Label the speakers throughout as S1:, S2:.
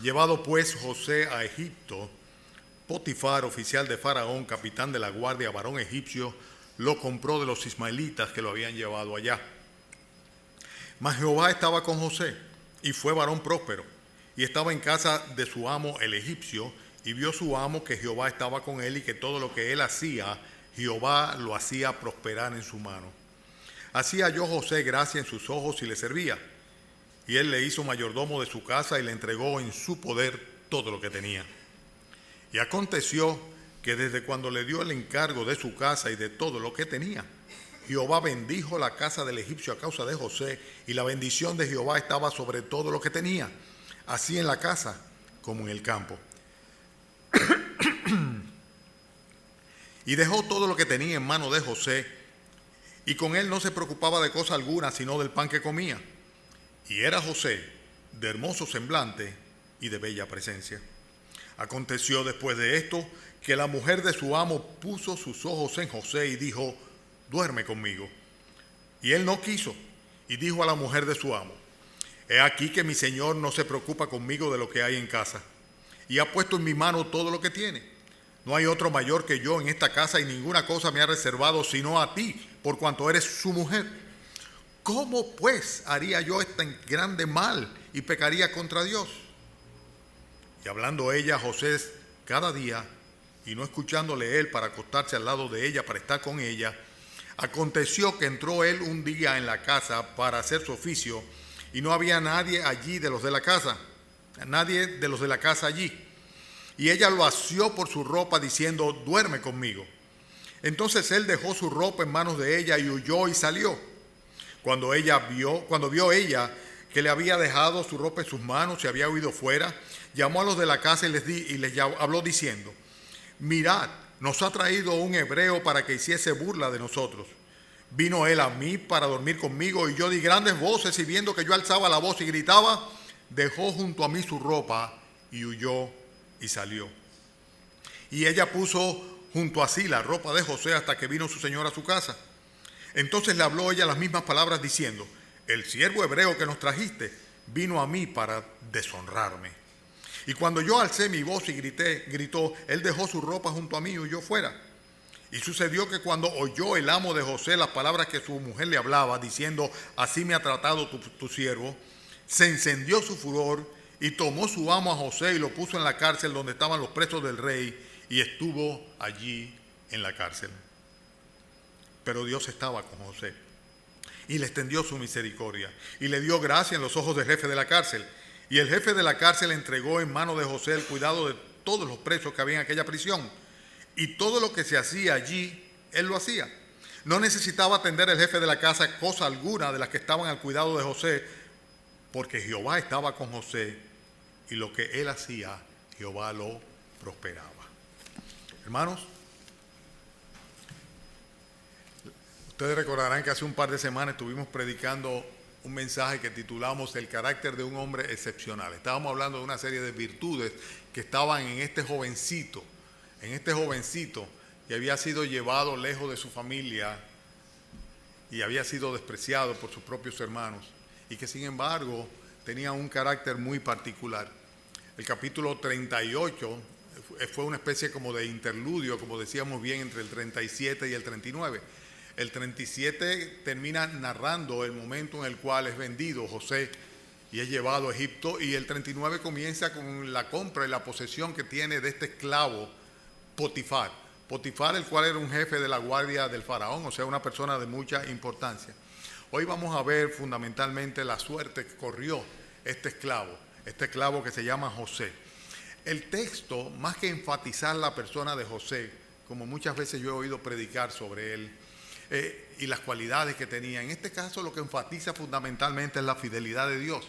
S1: Llevado pues José a Egipto, Potifar, oficial de Faraón, capitán de la guardia, varón egipcio, lo compró de los ismaelitas que lo habían llevado allá. Mas Jehová estaba con José, y fue varón próspero, y estaba en casa de su amo el egipcio, y vio su amo que Jehová estaba con él, y que todo lo que él hacía, Jehová lo hacía prosperar en su mano. Así halló José gracia en sus ojos y le servía. Y él le hizo mayordomo de su casa y le entregó en su poder todo lo que tenía. Y aconteció que desde cuando le dio el encargo de su casa y de todo lo que tenía, Jehová bendijo la casa del egipcio a causa de José, y la bendición de Jehová estaba sobre todo lo que tenía, así en la casa como en el campo. Y dejó todo lo que tenía en mano de José, y con él no se preocupaba de cosa alguna, sino del pan que comía. Y era José de hermoso semblante y de bella presencia. Aconteció después de esto que la mujer de su amo puso sus ojos en José y dijo: duerme conmigo. Y él no quiso, y dijo a la mujer de su amo: he aquí que mi señor no se preocupa conmigo de lo que hay en casa, y ha puesto en mi mano todo lo que tiene. No hay otro mayor que yo en esta casa, y ninguna cosa me ha reservado sino a ti, por cuanto eres su mujer. ¿Cómo pues haría yo este grande mal y pecaría contra Dios? Y hablando ella a José cada día, y no escuchándole él para acostarse al lado de ella para estar con ella, aconteció que entró él un día en la casa para hacer su oficio, y no había nadie allí de los de la casa, allí. Y ella lo asió por su ropa, diciendo: duerme conmigo. Entonces él dejó su ropa en manos de ella y huyó y salió. Cuando vio ella que le había dejado su ropa en sus manos y había huido fuera, llamó a los de la casa y les habló diciendo: mirad, nos ha traído un hebreo para que hiciese burla de nosotros. Vino él a mí para dormir conmigo, y yo di grandes voces, y viendo que yo alzaba la voz y gritaba, dejó junto a mí su ropa y huyó y salió. Y ella puso junto a sí la ropa de José hasta que vino su señor a su casa. Entonces le habló ella las mismas palabras diciendo: el siervo hebreo que nos trajiste vino a mí para deshonrarme. Y cuando yo alcé mi voz y gritó, él dejó su ropa junto a mí y huyó fuera. Y sucedió que cuando oyó el amo de José las palabras que su mujer le hablaba, diciendo: así me ha tratado tu siervo, se encendió su furor, y tomó su amo a José y lo puso en la cárcel donde estaban los presos del rey, y estuvo allí en la cárcel. Pero Dios estaba con José, y le extendió su misericordia, y le dio gracia en los ojos del jefe de la cárcel. Y el jefe de la cárcel entregó en mano de José el cuidado de todos los presos que había en aquella prisión. Y todo lo que se hacía allí, él lo hacía. No necesitaba atender el jefe de la casa cosa alguna de las que estaban al cuidado de José, porque Jehová estaba con José, y lo que él hacía, Jehová lo prosperaba. Hermanos, ustedes recordarán que hace un par de semanas estuvimos predicando un mensaje que titulamos El carácter de un hombre excepcional. Estábamos hablando de una serie de virtudes que estaban en este jovencito que había sido llevado lejos de su familia y había sido despreciado por sus propios hermanos, y que sin embargo tenía un carácter muy particular. El capítulo 38 fue una especie como de interludio, como decíamos bien, entre el 37 y el 39. El 37 termina narrando el momento en el cual es vendido José y es llevado a Egipto, y el 39 comienza con la compra y la posesión que tiene de este esclavo Potifar. Potifar, el cual era un jefe de la guardia del faraón, o sea, una persona de mucha importancia. Hoy vamos a ver fundamentalmente la suerte que corrió este esclavo que se llama José. El texto, más que enfatizar la persona de José, como muchas veces yo he oído predicar sobre él, y las cualidades que tenía, en este caso lo que enfatiza fundamentalmente es la fidelidad de Dios.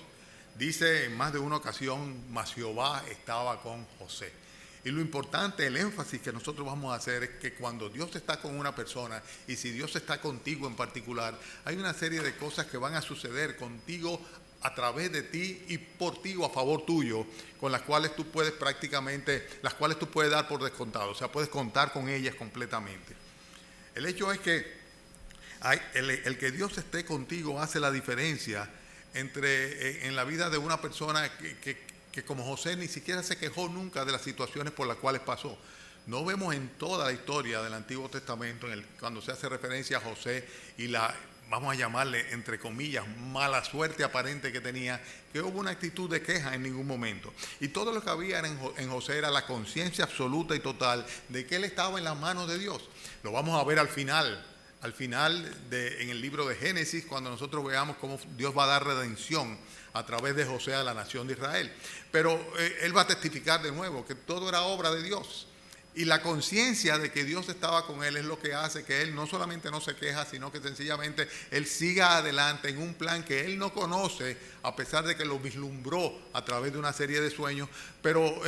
S1: Dice en más de una ocasión: mas Jehová estaba con José. Y lo importante, el énfasis que nosotros vamos a hacer es que cuando Dios está con una persona, y si Dios está contigo en particular, hay una serie de cosas que van a suceder contigo, a través de ti y por ti o a favor tuyo, con las cuales tú puedes dar por descontado, o sea, puedes contar con ellas completamente. El hecho es que el que Dios esté contigo hace la diferencia en la vida de una persona que como José ni siquiera se quejó nunca de las situaciones por las cuales pasó. No vemos en toda la historia del Antiguo Testamento, cuando se hace referencia a José y la, vamos a llamarle, entre comillas, mala suerte aparente que tenía, que hubo una actitud de queja en ningún momento. Y todo lo que había en José era la conciencia absoluta y total de que él estaba en las manos de Dios. Lo vamos a ver al final en el libro de Génesis, cuando nosotros veamos cómo Dios va a dar redención a través de José a la nación de Israel. Pero él va a testificar de nuevo que todo era obra de Dios. Y la conciencia de que Dios estaba con él es lo que hace que él no solamente no se queja, sino que sencillamente él siga adelante en un plan que él no conoce, a pesar de que lo vislumbró a través de una serie de sueños. Pero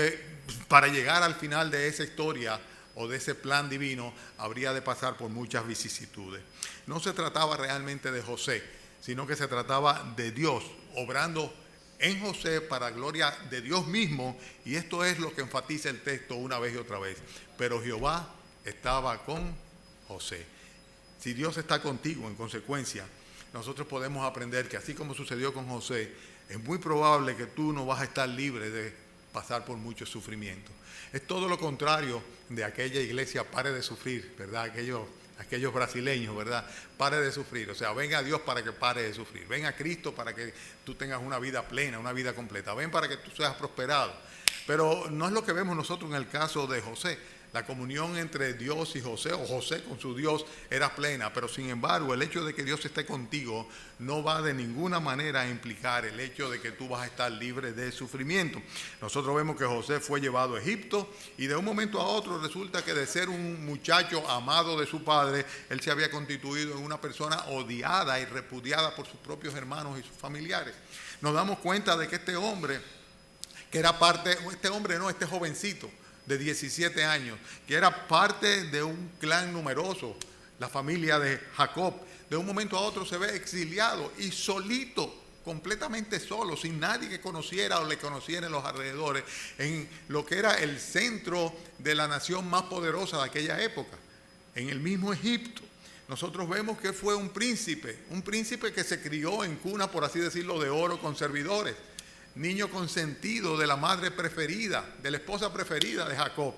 S1: para llegar al final de esa historia o de ese plan divino, habría de pasar por muchas vicisitudes. No se trataba realmente de José, sino que se trataba de Dios obrando en José para gloria de Dios mismo, y esto es lo que enfatiza el texto una vez y otra vez. Pero Jehová estaba con José. Si Dios está contigo, en consecuencia, nosotros podemos aprender que así como sucedió con José, es muy probable que tú no vas a estar libre de pasar por mucho sufrimiento. Es todo lo contrario de aquella iglesia Pare de Sufrir, ¿verdad? Aquellos brasileños, ¿verdad? Pare de sufrir. O sea, ven a Dios para que pare de sufrir. Ven a Cristo para que tú tengas una vida plena, una vida completa. Ven para que tú seas prosperado. Pero no es lo que vemos nosotros en el caso de José. La comunión entre Dios y José, o José con su Dios, era plena. Pero sin embargo, el hecho de que Dios esté contigo no va de ninguna manera a implicar el hecho de que tú vas a estar libre de sufrimiento. Nosotros vemos que José fue llevado a Egipto y de un momento a otro resulta que de ser un muchacho amado de su padre, él se había constituido en una persona odiada y repudiada por sus propios hermanos y sus familiares. Nos damos cuenta de que este jovencito de 17 años, que era parte de un clan numeroso, la familia de Jacob, de un momento a otro se ve exiliado y solito, completamente solo, sin nadie que conociera o le conociera en los alrededores, en lo que era el centro de la nación más poderosa de aquella época, en el mismo Egipto. Nosotros vemos que fue un príncipe que se crió en cuna, por así decirlo, de oro con servidores, niño consentido de la madre preferida, de la esposa preferida de Jacob,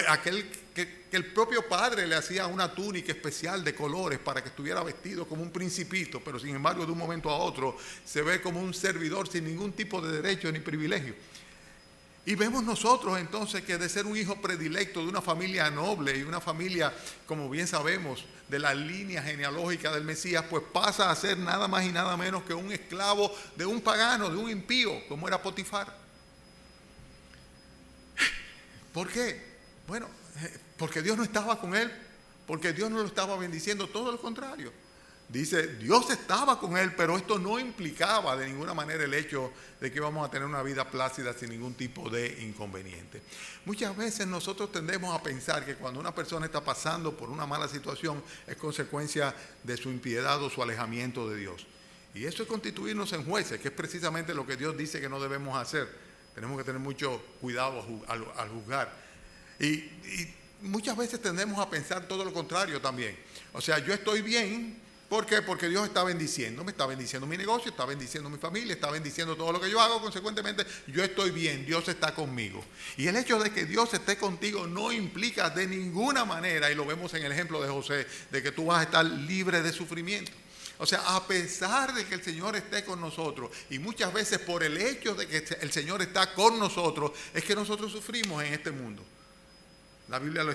S1: aquel que el propio padre le hacía una túnica especial de colores para que estuviera vestido como un principito, pero sin embargo de un momento a otro se ve como un servidor sin ningún tipo de derecho ni privilegio. Y vemos nosotros entonces que de ser un hijo predilecto de una familia noble y una familia, como bien sabemos, de la línea genealógica del Mesías, pues pasa a ser nada más y nada menos que un esclavo de un pagano, de un impío, como era Potifar. ¿Por qué? Bueno, porque Dios no estaba con él, porque Dios no lo estaba bendiciendo, todo lo contrario. Dice, Dios estaba con él, pero esto no implicaba de ninguna manera el hecho de que íbamos a tener una vida plácida sin ningún tipo de inconveniente. Muchas veces nosotros tendemos a pensar que cuando una persona está pasando por una mala situación es consecuencia de su impiedad o su alejamiento de Dios. Y eso es constituirnos en jueces, que es precisamente lo que Dios dice que no debemos hacer. Tenemos que tener mucho cuidado al juzgar. Y muchas veces tendemos a pensar todo lo contrario también. O sea, yo estoy bien. ¿Por qué? Porque Dios está bendiciendo, me está bendiciendo mi negocio, está bendiciendo mi familia, está bendiciendo todo lo que yo hago, consecuentemente yo estoy bien, Dios está conmigo. Y el hecho de que Dios esté contigo no implica de ninguna manera, y lo vemos en el ejemplo de José, de que tú vas a estar libre de sufrimiento. O sea, a pesar de que el Señor esté con nosotros, y muchas veces por el hecho de que el Señor está con nosotros, es que nosotros sufrimos en este mundo. La Biblia lo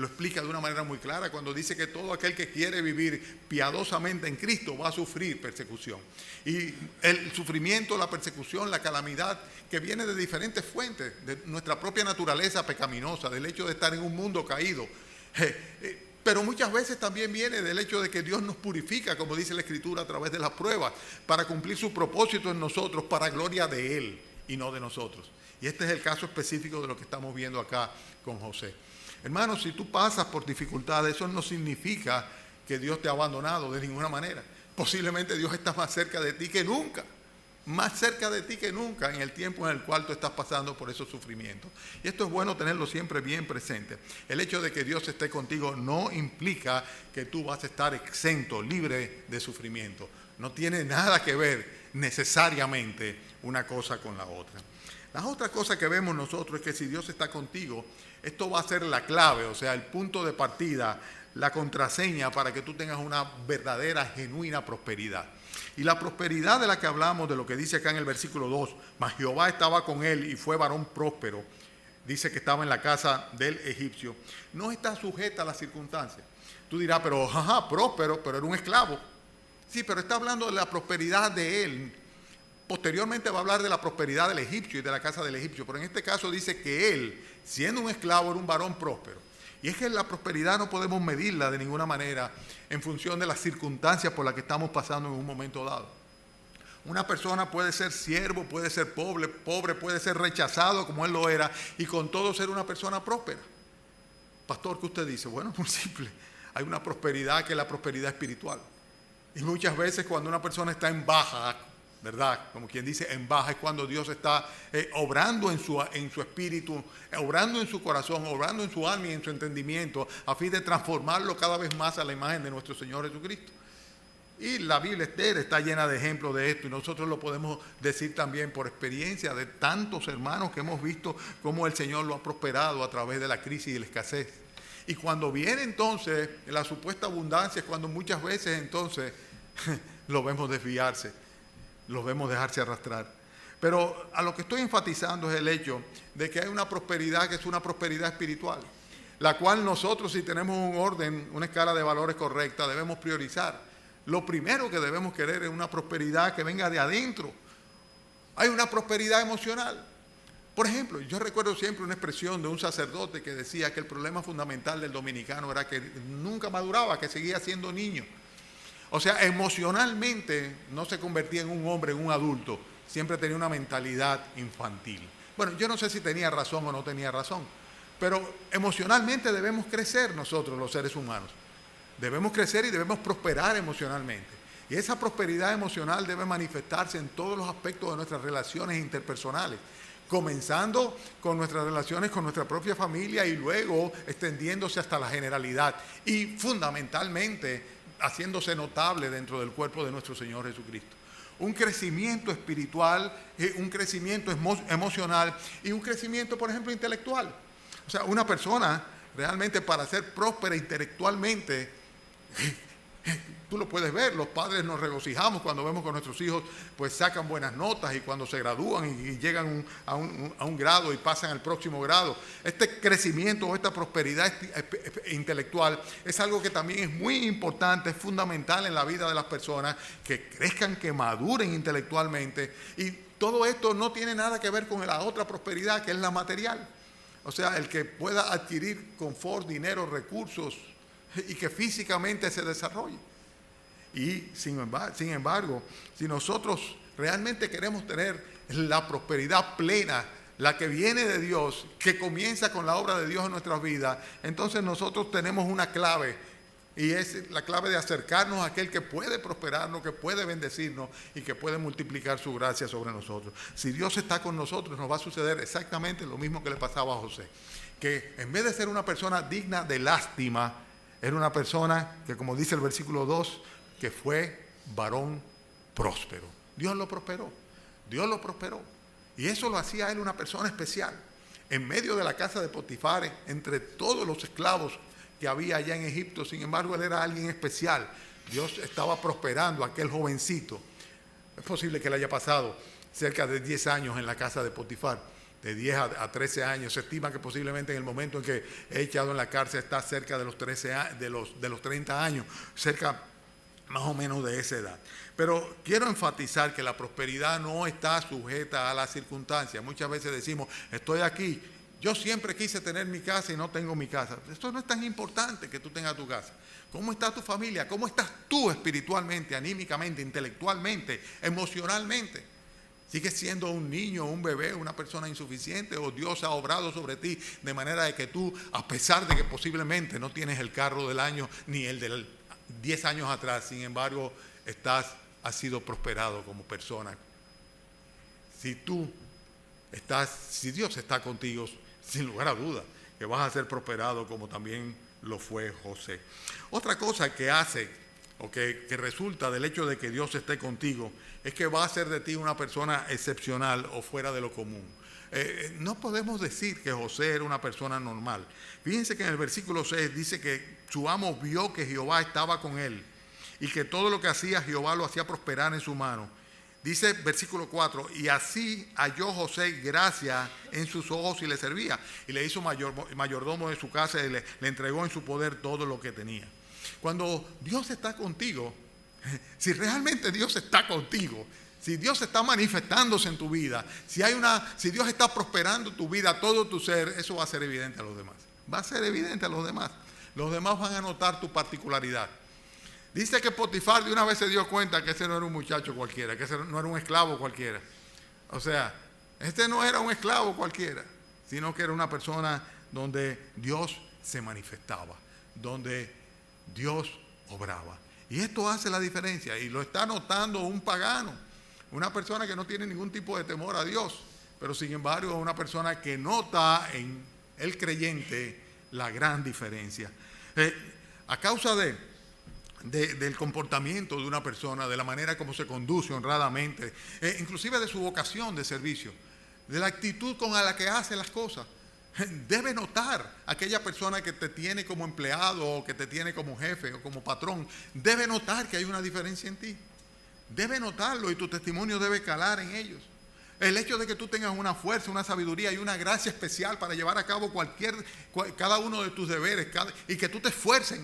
S1: explica de una manera muy clara cuando dice que todo aquel que quiere vivir piadosamente en Cristo va a sufrir persecución. Y el sufrimiento, la persecución, la calamidad que viene de diferentes fuentes, de nuestra propia naturaleza pecaminosa, del hecho de estar en un mundo caído. Pero muchas veces también viene del hecho de que Dios nos purifica, como dice la Escritura, a través de las pruebas, para cumplir su propósito en nosotros, para gloria de Él y no de nosotros. Y este es el caso específico de lo que estamos viendo acá con José. Hermanos, si tú pasas por dificultades, eso no significa que Dios te ha abandonado de ninguna manera. Posiblemente Dios está más cerca de ti que nunca. Más cerca de ti que nunca en el tiempo en el cual tú estás pasando por esos sufrimientos. Y esto es bueno tenerlo siempre bien presente. El hecho de que Dios esté contigo no implica que tú vas a estar exento, libre de sufrimiento. No tiene nada que ver necesariamente una cosa con la otra. La otra cosa que vemos nosotros es que si Dios está contigo, esto va a ser la clave, o sea, el punto de partida, la contraseña para que tú tengas una verdadera, genuina prosperidad. Y la prosperidad de la que hablamos, de lo que dice acá en el versículo 2, mas Jehová estaba con él y fue varón próspero, dice que estaba en la casa del egipcio, no está sujeta a las circunstancias. Tú dirás, pero próspero, pero era un esclavo. Sí, pero está hablando de la prosperidad de él. Posteriormente va a hablar de la prosperidad del egipcio y de la casa del egipcio, pero en este caso dice que él, siendo un esclavo, era un varón próspero. Y es que la prosperidad no podemos medirla de ninguna manera en función de las circunstancias por las que estamos pasando en un momento dado. Una persona puede ser siervo, puede ser pobre, puede ser rechazado como él lo era, y con todo ser una persona próspera. Pastor, ¿qué usted dice? Bueno, muy simple. Hay una prosperidad que es la prosperidad espiritual. Y muchas veces cuando una persona está en baja, ¿verdad? Como quien dice, en baja es cuando Dios está obrando en su espíritu, obrando en su corazón, obrando en su alma y en su entendimiento, a fin de transformarlo cada vez más a la imagen de nuestro Señor Jesucristo. Y la Biblia entera está llena de ejemplos de esto, y nosotros lo podemos decir también por experiencia de tantos hermanos que hemos visto cómo el Señor lo ha prosperado a través de la crisis y la escasez. Y cuando viene entonces la supuesta abundancia, es cuando muchas veces entonces lo vemos desviarse, lo vemos dejarse arrastrar. Pero a lo que estoy enfatizando es el hecho de que hay una prosperidad que es una prosperidad espiritual, la cual nosotros, si tenemos un orden, una escala de valores correcta, debemos priorizar. Lo primero que debemos querer es una prosperidad que venga de adentro. Hay una prosperidad emocional. Por ejemplo, yo recuerdo siempre una expresión de un sacerdote que decía que el problema fundamental del dominicano era que nunca maduraba, que seguía siendo niño. O sea, emocionalmente no se convertía en un hombre, en un adulto. Siempre tenía una mentalidad infantil. Bueno, yo no sé si tenía razón o no tenía razón, pero emocionalmente debemos crecer nosotros, los seres humanos. Debemos crecer y debemos prosperar emocionalmente. Y esa prosperidad emocional debe manifestarse en todos los aspectos de nuestras relaciones interpersonales, comenzando con nuestras relaciones con nuestra propia familia y luego extendiéndose hasta la generalidad y fundamentalmente haciéndose notable dentro del cuerpo de nuestro Señor Jesucristo. Un crecimiento espiritual, un crecimiento emocional y un crecimiento, por ejemplo, intelectual. O sea, una persona realmente para ser próspera intelectualmente, tú lo puedes ver, los padres nos regocijamos cuando vemos que nuestros hijos pues sacan buenas notas y cuando se gradúan y llegan a un grado y pasan al próximo grado. Este crecimiento o esta prosperidad intelectual es algo que también es muy importante, es fundamental en la vida de las personas, que crezcan, que maduren intelectualmente, y todo esto no tiene nada que ver con la otra prosperidad que es la material. O sea, el que pueda adquirir confort, dinero, recursos y que físicamente se desarrolle. Y sin embargo, si nosotros realmente queremos tener la prosperidad plena, la que viene de Dios, que comienza con la obra de Dios en nuestras vidas, entonces nosotros tenemos una clave, y es la clave de acercarnos a aquel que puede prosperarnos, que puede bendecirnos y que puede multiplicar su gracia sobre nosotros. Si Dios está con nosotros, nos va a suceder exactamente lo mismo que le pasaba a José, que en vez de ser una persona digna de lástima, era una persona que, como dice el versículo 2, que fue varón próspero. Dios lo prosperó. Dios lo prosperó. Y eso lo hacía a él una persona especial. En medio de la casa de Potifar, entre todos los esclavos que había allá en Egipto, sin embargo, él era alguien especial. Dios estaba prosperando a aquel jovencito. Es posible que le haya pasado cerca de 10 años en la casa de Potifar. De 10 a 13 años. Se estima que posiblemente en el momento en que he echado en la cárcel está cerca de los 30 años, cerca más o menos de esa edad. Pero quiero enfatizar que la prosperidad no está sujeta a las circunstancias. Muchas veces decimos, estoy aquí, yo siempre quise tener mi casa y no tengo mi casa. Esto no es tan importante que tú tengas tu casa. ¿Cómo está tu familia? ¿Cómo estás tú espiritualmente, anímicamente, intelectualmente, emocionalmente? ¿Sigues siendo un niño, un bebé, una persona insuficiente, o Dios ha obrado sobre ti de manera de que tú, a pesar de que posiblemente no tienes el carro del año ni el de 10 años atrás, sin embargo, has sido prosperado como persona? Si Dios está contigo, sin lugar a dudas, que vas a ser prosperado como también lo fue José. Otra cosa que hace o que resulta del hecho de que Dios esté contigo es que va a hacer de ti una persona excepcional o fuera de lo común. no podemos decir que José era una persona normal. Fíjense que en el versículo 6 dice que su amo vio que Jehová estaba con él y que todo lo que hacía Jehová lo hacía prosperar en su mano. Dice versículo 4, y así halló José gracia en sus ojos y le servía. Y le hizo mayordomo de su casa y le entregó en su poder todo lo que tenía. Cuando Dios está contigo, si realmente Dios está contigo, si Dios está manifestándose en tu vida, si Dios está prosperando tu vida, todo tu ser, eso va a ser evidente a los demás. Va a ser evidente a los demás. Los demás van a notar tu particularidad. Dice que Potifar de una vez se dio cuenta que ese no era un muchacho cualquiera, que ese no era un esclavo cualquiera. O sea, este no era un esclavo cualquiera, sino que era una persona donde Dios se manifestaba, donde Dios obraba. Y esto hace la diferencia, y lo está notando un pagano, una persona que no tiene ningún tipo de temor a Dios, pero sin embargo es una persona que nota en el creyente la gran diferencia. A causa del comportamiento de una persona, de la manera como se conduce honradamente, inclusive de su vocación de servicio, de la actitud con la que hace las cosas, debe notar aquella persona que te tiene como empleado o que te tiene como jefe o como patrón, debe notar que hay una diferencia en ti, debe notarlo y tu testimonio debe calar en ellos. El hecho de que tú tengas una fuerza, una sabiduría y una gracia especial para llevar a cabo cada uno de tus deberes y que tú te esfuerces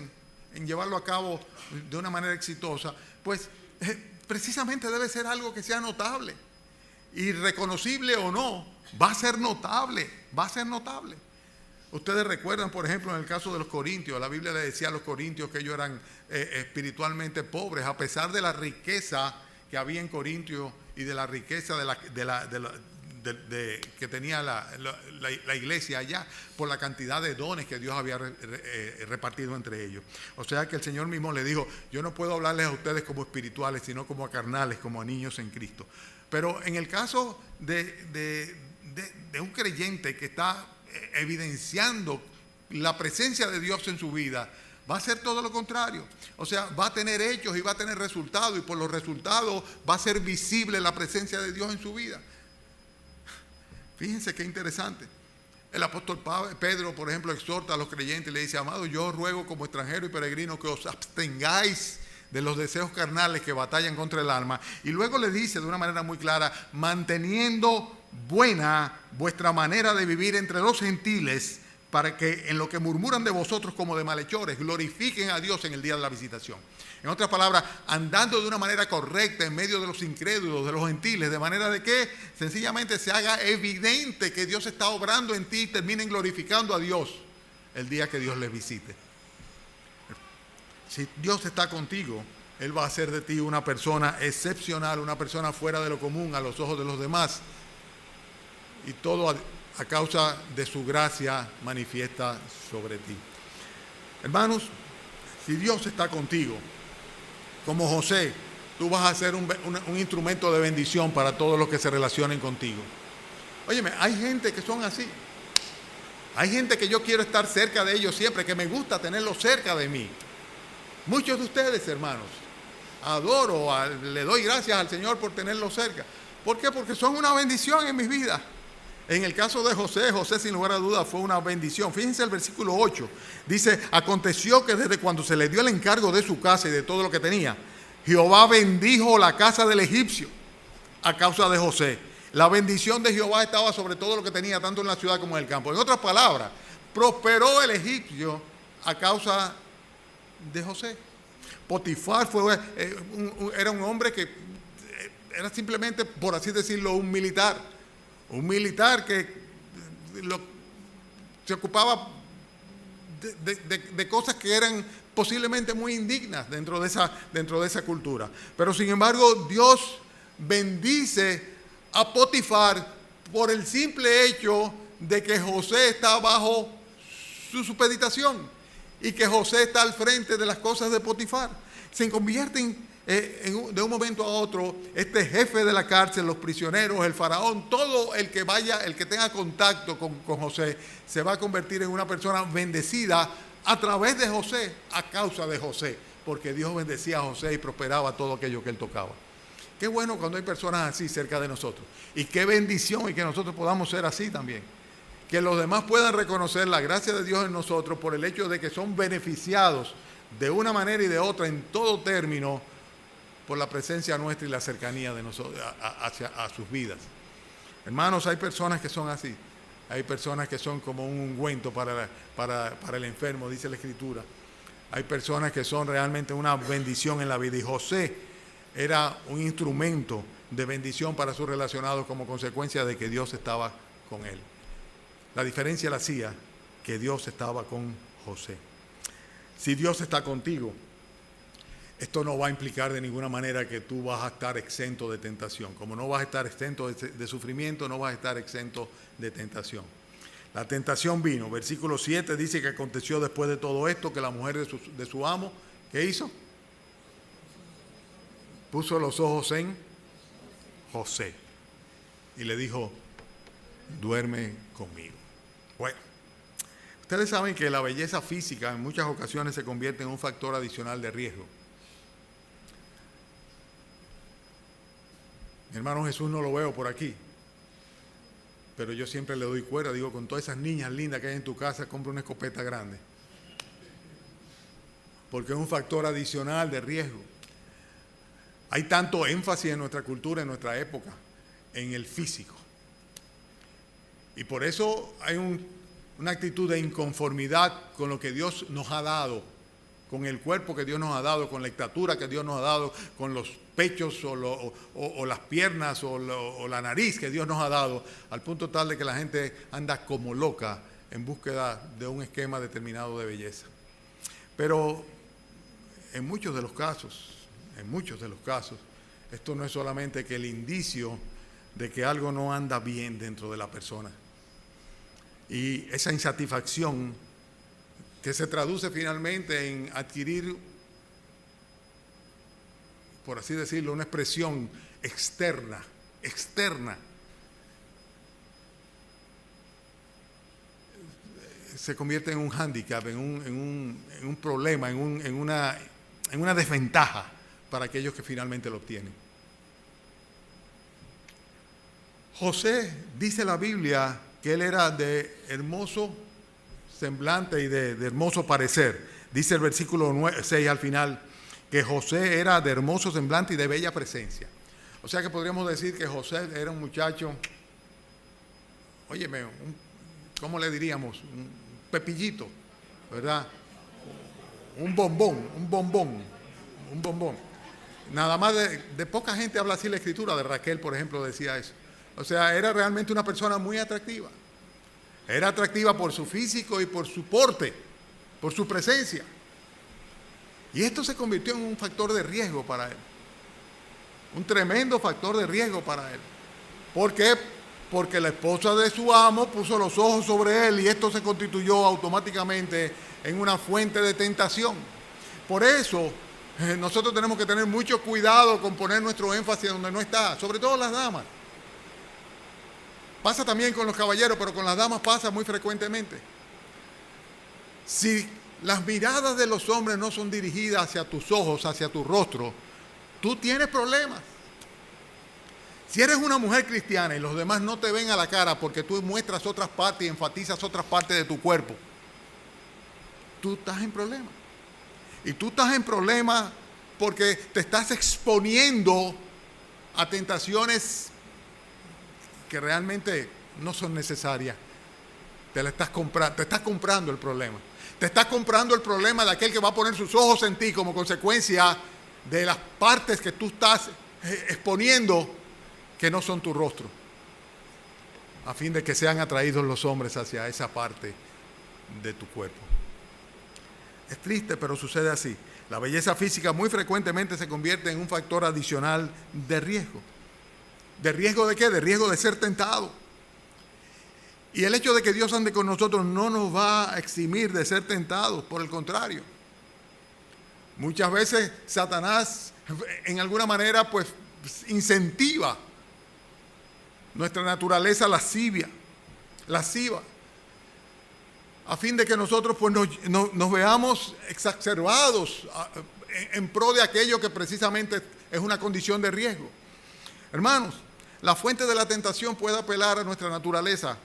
S1: en llevarlo a cabo de una manera exitosa, pues precisamente debe ser algo que sea notable. Y reconocible o no, va a ser notable, va a ser notable. Ustedes recuerdan, por ejemplo, en el caso de los corintios, la Biblia le decía a los corintios que ellos eran espiritualmente pobres, a pesar de la riqueza que había en Corintios y de la riqueza que tenía la iglesia allá, por la cantidad de dones que Dios había repartido entre ellos. O sea que el Señor mismo le dijo, yo no puedo hablarles a ustedes como espirituales, sino como a carnales, como a niños en Cristo. Pero en el caso de un creyente que está evidenciando la presencia de Dios en su vida, va a ser todo lo contrario. O sea, va a tener hechos y va a tener resultados, y por los resultados va a ser visible la presencia de Dios en su vida. Fíjense qué interesante. El apóstol Pedro, por ejemplo, exhorta a los creyentes y le dice, amados, yo os ruego como extranjero y peregrino que os abstengáis de los deseos carnales que batallan contra el alma. Y luego le dice de una manera muy clara, manteniendo buena vuestra manera de vivir entre los gentiles, para que en lo que murmuran de vosotros como de malhechores, glorifiquen a Dios en el día de la visitación. En otras palabras, andando de una manera correcta en medio de los incrédulos, de los gentiles, de manera de que sencillamente se haga evidente que Dios está obrando en ti y terminen glorificando a Dios el día que Dios les visite. Si Dios está contigo, Él va a hacer de ti una persona excepcional, una persona fuera de lo común a los ojos de los demás. Y todo a causa de su gracia manifiesta sobre ti. Hermanos, si Dios está contigo, como José, tú vas a ser un instrumento de bendición para todos los que se relacionen contigo. Óyeme, hay gente que son así. Hay gente que yo quiero estar cerca de ellos siempre, que me gusta tenerlos cerca de mí. Muchos de ustedes, hermanos, le doy gracias al Señor por tenerlos cerca. ¿Por qué? Porque son una bendición en mis vidas. En el caso de José sin lugar a dudas fue una bendición. Fíjense el versículo 8. Dice, aconteció que desde cuando se le dio el encargo de su casa y de todo lo que tenía, Jehová bendijo la casa del egipcio a causa de José. La bendición de Jehová estaba sobre todo lo que tenía, tanto en la ciudad como en el campo. En otras palabras, prosperó el egipcio a causa de José. Potifar era un hombre que era simplemente, por así decirlo, un militar. Un militar que se ocupaba de cosas que eran posiblemente muy indignas dentro de esa cultura. Pero sin embargo, Dios bendice a Potifar por el simple hecho de que José está bajo su supeditación y que José está al frente de las cosas de Potifar. Se convierten de un momento a otro, este jefe de la cárcel, los prisioneros, el faraón, todo el que tenga contacto con José, se va a convertir en una persona bendecida a través de José, a causa de José, porque Dios bendecía a José y prosperaba todo aquello que él tocaba. Qué bueno cuando hay personas así cerca de nosotros. Y qué bendición y que nosotros podamos ser así también. Que los demás puedan reconocer la gracia de Dios en nosotros por el hecho de que son beneficiados de una manera y de otra en todo término por la presencia nuestra y la cercanía de nosotros a sus vidas. Hermanos, hay personas que son así. Hay personas que son como un ungüento para el enfermo, dice la Escritura. Hay personas que son realmente una bendición en la vida. Y José era un instrumento de bendición para sus relacionados como consecuencia de que Dios estaba con él. La diferencia la hacía que Dios estaba con José. Si Dios está contigo, esto no va a implicar de ninguna manera que tú vas a estar exento de tentación. Como no vas a estar exento de sufrimiento, no vas a estar exento de tentación. La tentación vino. Versículo 7 dice que aconteció después de todo esto que la mujer de su amo, ¿qué hizo? Puso los ojos en José y le dijo, duerme conmigo. Bueno, ustedes saben que la belleza física en muchas ocasiones se convierte en un factor adicional de riesgo. Mi hermano Jesús no lo veo por aquí, pero yo siempre le doy cuerda, digo, con todas esas niñas lindas que hay en tu casa, compra una escopeta grande. Porque es un factor adicional de riesgo. Hay tanto énfasis en nuestra cultura, en nuestra época, en el físico. Y por eso hay una actitud de inconformidad con lo que Dios nos ha dado, con el cuerpo que Dios nos ha dado, con la estatura que Dios nos ha dado, con los pechos o las piernas o la nariz que Dios nos ha dado, al punto tal de que la gente anda como loca en búsqueda de un esquema determinado de belleza. Pero en muchos de los casos, esto no es solamente que el indicio de que algo no anda bien dentro de la persona. Y esa insatisfacción que se traduce finalmente en adquirir, por así decirlo, una expresión externa, se convierte en un hándicap, en un problema, en una desventaja para aquellos que finalmente lo obtienen. José, dice la Biblia, que él era de hermoso semblante y de hermoso parecer. Dice el versículo 6 al final, que José era de hermoso semblante y de bella presencia. O sea que podríamos decir que José era un muchacho, óyeme, ¿cómo le diríamos? Un pepillito, ¿verdad? Un bombón. Nada más de poca gente habla así la Escritura. De Raquel, por ejemplo, decía eso. O sea, era realmente una persona muy atractiva. Era atractiva por su físico y por su porte, por su presencia. Y esto se convirtió en un factor de riesgo para él. Un tremendo factor de riesgo para él. ¿Por qué? Porque la esposa de su amo puso los ojos sobre él y esto se constituyó automáticamente en una fuente de tentación. Por eso, nosotros tenemos que tener mucho cuidado con poner nuestro énfasis donde no está, sobre todo las damas. Pasa también con los caballeros, pero con las damas pasa muy frecuentemente. Si las miradas de los hombres no son dirigidas hacia tus ojos, hacia tu rostro, tú tienes problemas. Si eres una mujer cristiana y los demás no te ven a la cara porque tú muestras otras partes y enfatizas otras partes de tu cuerpo, tú estás en problemas. Y tú estás en problemas porque te estás exponiendo a tentaciones que realmente no son necesarias. Te estás comprando el problema. Te estás comprando el problema de aquel que va a poner sus ojos en ti como consecuencia de las partes que tú estás exponiendo que no son tu rostro, a fin de que sean atraídos los hombres hacia esa parte de tu cuerpo. Es triste, pero sucede así. La belleza física muy frecuentemente se convierte en un factor adicional de riesgo. ¿De riesgo de qué? De riesgo de ser tentado. Y el hecho de que Dios ande con nosotros no nos va a eximir de ser tentados, por el contrario. Muchas veces Satanás, en alguna manera, pues incentiva nuestra naturaleza lasciva, a fin de que nosotros pues nos veamos exacerbados en pro de aquello que precisamente es una condición de riesgo. Hermanos, la fuente de la tentación puede apelar a nuestra naturaleza,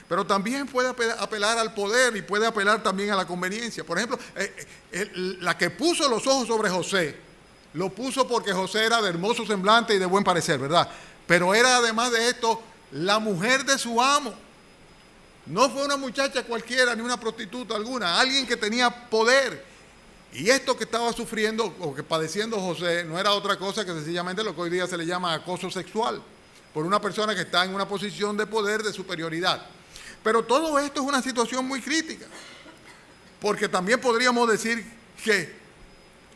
S1: pero también puede apelar al poder y puede apelar también a la conveniencia. Por ejemplo, la que puso los ojos sobre José, lo puso porque José era de hermoso semblante y de buen parecer, ¿verdad? Pero era además de esto la mujer de su amo. No fue una muchacha cualquiera ni una prostituta alguna, alguien que tenía poder. Y esto que estaba sufriendo o que padeciendo José no era otra cosa que sencillamente lo que hoy día se le llama acoso sexual por una persona que está en una posición de poder, de superioridad. Pero todo esto es una situación muy crítica, porque también podríamos decir que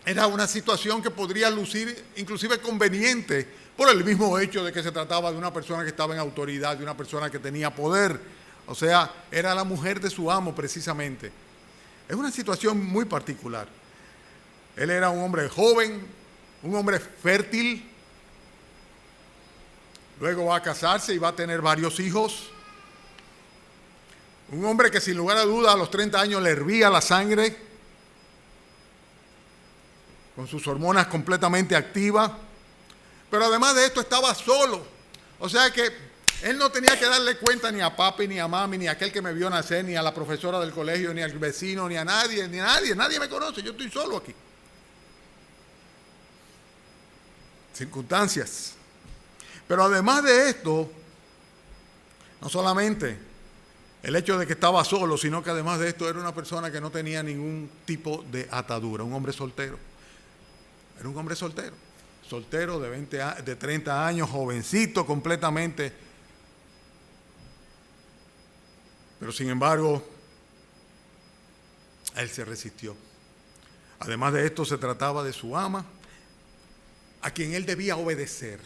S1: era una situación que podría lucir inclusive conveniente por el mismo hecho de que se trataba de una persona que estaba en autoridad, de una persona que tenía poder. O sea, era la mujer de su amo precisamente. Es una situación muy particular. Él era un hombre joven, un hombre fértil. Luego va a casarse y va a tener varios hijos. Un hombre que sin lugar a duda a los 30 años le hervía la sangre, con sus hormonas completamente activas. Pero además de esto estaba solo. O sea que él no tenía que darle cuenta ni a papi, ni a mami, ni a aquel que me vio nacer, ni a la profesora del colegio, ni al vecino, ni a nadie, nadie me conoce, yo estoy solo aquí. Circunstancias. Pero además de esto, no solamente el hecho de que estaba solo, sino que además de esto era una persona que no tenía ningún tipo de atadura, un hombre soltero. Era un hombre soltero. Soltero de 30 años, jovencito completamente. Pero sin embargo, él se resistió. Además de esto, se trataba de su ama, a quien él debía obedecer.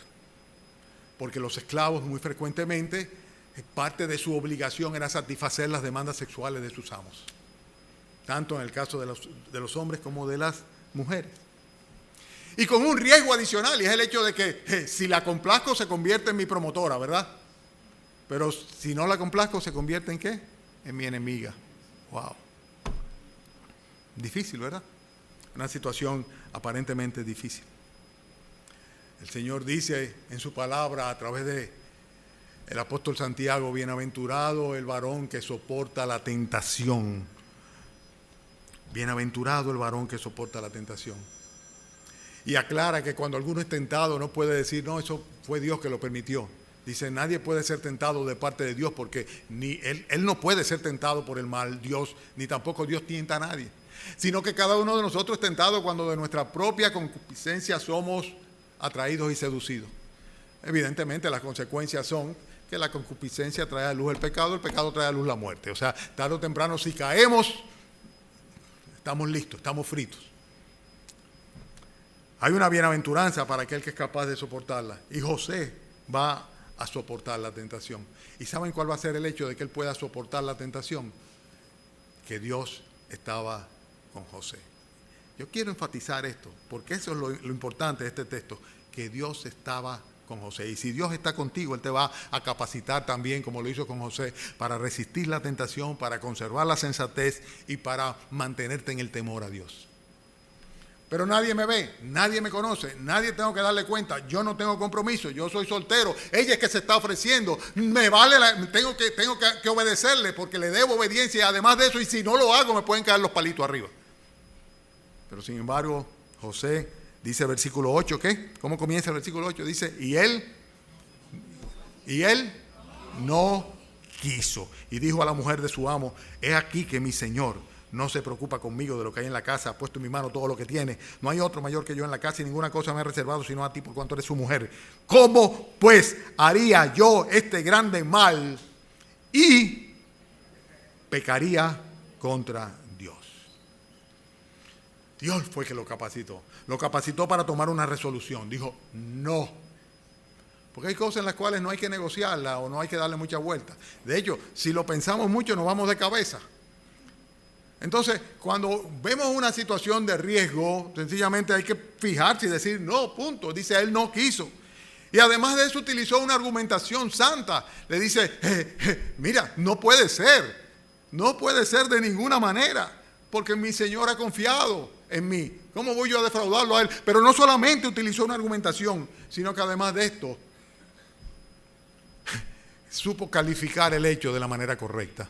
S1: Porque los esclavos muy frecuentemente, parte de su obligación era satisfacer las demandas sexuales de sus amos. Tanto en el caso de los hombres como de las mujeres. Y con un riesgo adicional, y es el hecho de que si la complazco se convierte en mi promotora, ¿verdad? Pero si no la complazco se convierte en ¿qué? En mi enemiga. Wow. Difícil, ¿verdad? Una situación aparentemente difícil. El Señor dice en su palabra a través de el apóstol Santiago: bienaventurado el varón que soporta la tentación. Bienaventurado el varón que soporta la tentación. Y aclara que cuando alguno es tentado no puede decir, no, eso fue Dios que lo permitió. Dice, nadie puede ser tentado de parte de Dios, porque ni él no puede ser tentado por el mal, Dios, ni tampoco Dios tienta a nadie. Sino que cada uno de nosotros es tentado cuando de nuestra propia concupiscencia somos atraídos y seducidos. Evidentemente las consecuencias son que la concupiscencia trae a luz el pecado trae a luz la muerte. O sea, tarde o temprano si caemos, estamos listos, estamos fritos. Hay una bienaventuranza para aquel que es capaz de soportarla. Y José va a soportar la tentación. ¿Y saben cuál va a ser el hecho de que él pueda soportar la tentación? Que Dios estaba con José. Yo quiero enfatizar esto, porque eso es lo importante de este texto, que Dios estaba con José. Y si Dios está contigo, Él te va a capacitar también, como lo hizo con José, para resistir la tentación, para conservar la sensatez y para mantenerte en el temor a Dios. Pero nadie me ve, nadie me conoce, nadie tengo que darle cuenta, yo no tengo compromiso, yo soy soltero, ella es que se está ofreciendo, me vale, tengo que obedecerle porque le debo obediencia y además de eso, y si no lo hago me pueden caer los palitos arriba. Pero sin embargo, José dice versículo 8, ¿qué? ¿Cómo comienza el versículo 8? Dice, y él no quiso. Y dijo a la mujer de su amo, he aquí que mi señor no se preocupa conmigo de lo que hay en la casa, ha puesto en mi mano todo lo que tiene. No hay otro mayor que yo en la casa y ninguna cosa me ha reservado sino a ti por cuanto eres su mujer. ¿Cómo pues haría yo este grande mal y pecaría contra Dios? Dios fue que lo capacitó. Lo capacitó para tomar una resolución. Dijo, no. Porque hay cosas en las cuales no hay que negociarla o no hay que darle mucha vuelta. De hecho, si lo pensamos mucho nos vamos de cabeza. Entonces, cuando vemos una situación de riesgo, sencillamente hay que fijarse y decir, no, punto. Dice, él no quiso. Y además de eso utilizó una argumentación santa. Le dice, mira, no puede ser. No puede ser de ninguna manera. Porque mi Señor ha confiado en mí. ¿Cómo voy yo a defraudarlo a él? Pero no solamente utilizó una argumentación, sino que además de esto, supo calificar el hecho de la manera correcta.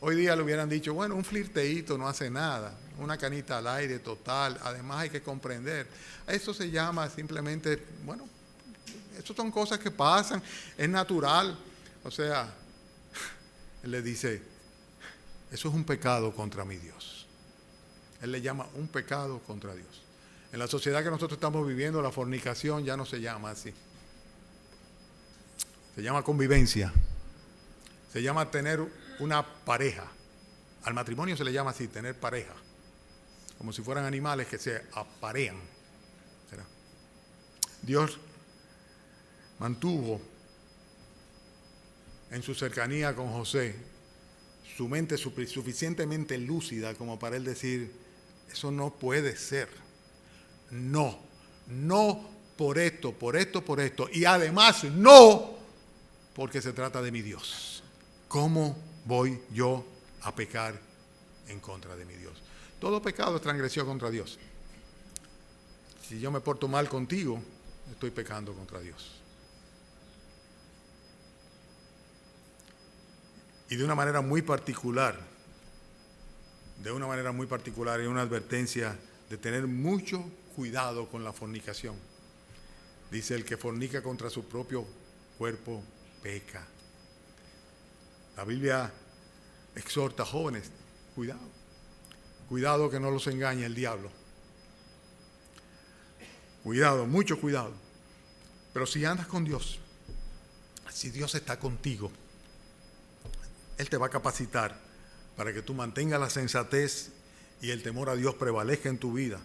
S1: Hoy día le hubieran dicho, bueno, un flirteíto no hace nada, una canita al aire total, además hay que comprender. Eso se llama simplemente, bueno, eso son cosas que pasan, es natural. O sea, él le dice, eso es un pecado contra mi Dios. Él le llama un pecado contra Dios. En la sociedad que nosotros estamos viviendo, la fornicación ya no se llama así. Se llama convivencia. Se llama tener una pareja. Al matrimonio se le llama así, tener pareja. Como si fueran animales que se aparean. ¿Será? Dios mantuvo en su cercanía con José su mente suficientemente lúcida como para él decir, eso no puede ser. No por esto, por esto, por esto. Y además no porque se trata de mi Dios. ¿Cómo voy yo a pecar en contra de mi Dios? Todo pecado es transgresión contra Dios. Si yo me porto mal contigo, estoy pecando contra Dios. Y de una manera muy particular, y una advertencia de tener mucho cuidado con la fornicación. Dice, el que fornica contra su propio cuerpo peca. La Biblia exhorta a jóvenes, cuidado que no los engañe el diablo. Cuidado, mucho cuidado. Pero si andas con Dios, si Dios está contigo, Él te va a capacitar para que tú mantengas la sensatez y el temor a Dios prevalezca en tu vida.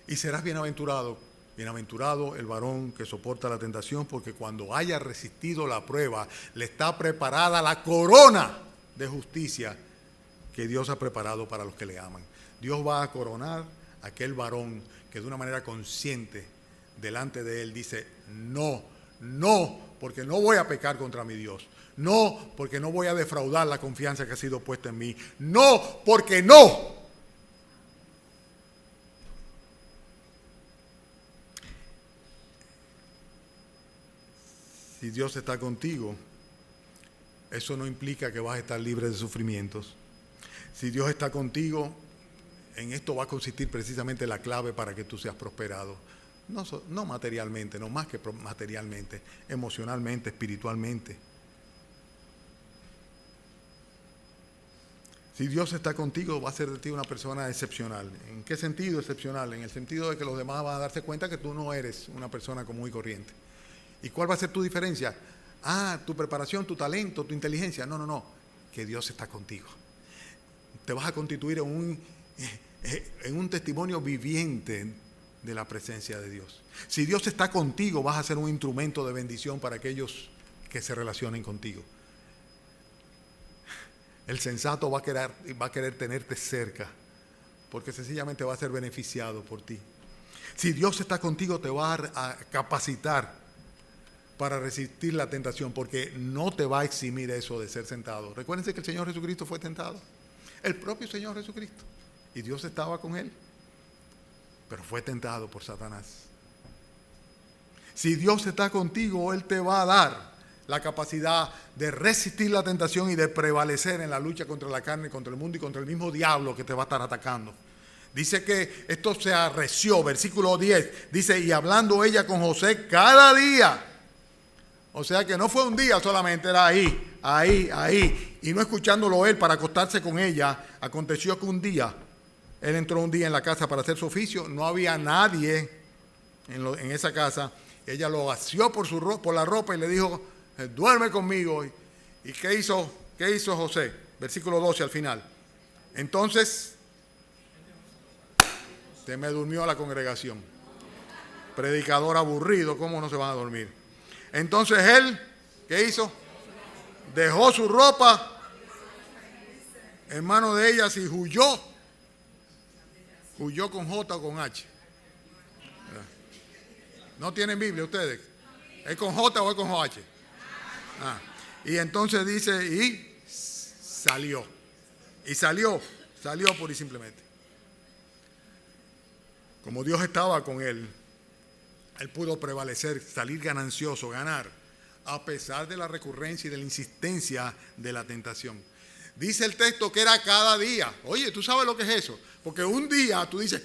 S1: Y serás bienaventurado el varón que soporta la tentación, porque cuando haya resistido la prueba, le está preparada la corona de justicia que Dios ha preparado para los que le aman. Dios va a coronar a aquel varón que de una manera consciente delante de él dice, no, porque no voy a pecar contra mi Dios. No, porque no voy a defraudar la confianza que ha sido puesta en mí. No, porque no. Si Dios está contigo, eso no implica que vas a estar libre de sufrimientos. Si Dios está contigo, en esto va a consistir precisamente la clave para que tú seas prosperado. No materialmente, no más que materialmente, emocionalmente, espiritualmente. Si Dios está contigo, va a ser de ti una persona excepcional. ¿En qué sentido excepcional? En el sentido de que los demás van a darse cuenta que tú no eres una persona común y corriente. ¿Y cuál va a ser tu diferencia? Tu preparación, tu talento, tu inteligencia. No. Que Dios está contigo. Te vas a constituir en un testimonio viviente de la presencia de Dios. Si Dios está contigo, vas a ser un instrumento de bendición para aquellos que se relacionen contigo. El sensato va a querer tenerte cerca, porque sencillamente va a ser beneficiado por ti. Si Dios está contigo, te va a capacitar para resistir la tentación, porque no te va a eximir eso de ser tentado. Recuérdense que el Señor Jesucristo fue tentado. El propio Señor Jesucristo. Y Dios estaba con él. Pero fue tentado por Satanás. Si Dios está contigo, Él te va a dar la capacidad de resistir la tentación y de prevalecer en la lucha contra la carne, contra el mundo y contra el mismo diablo que te va a estar atacando. Dice que esto se arreció, versículo 10, dice, y hablando ella con José cada día. O sea que no fue un día solamente, era ahí. Y no escuchándolo él para acostarse con ella, aconteció que un día, él entró un día en la casa para hacer su oficio, no había nadie en esa casa. Ella lo asió por la ropa y le dijo, duerme conmigo. ¿Y qué hizo José? Versículo 12 al final. Entonces, se me durmió la congregación. Predicador aburrido, ¿cómo no se van a dormir? Entonces él, ¿qué hizo? Dejó su ropa en manos de ellas y huyó. Huyó con J o con H. ¿No tienen Biblia ustedes? ¿Es con J o es con H? Y entonces dice, y salió. Y salió pura y simplemente. Como Dios estaba con él, él pudo prevalecer, salir ganancioso, ganar. a pesar de la recurrencia y de la insistencia de la tentación. Dice el texto que era cada día. Oye, ¿tú sabes lo que es eso? Porque un día tú dices,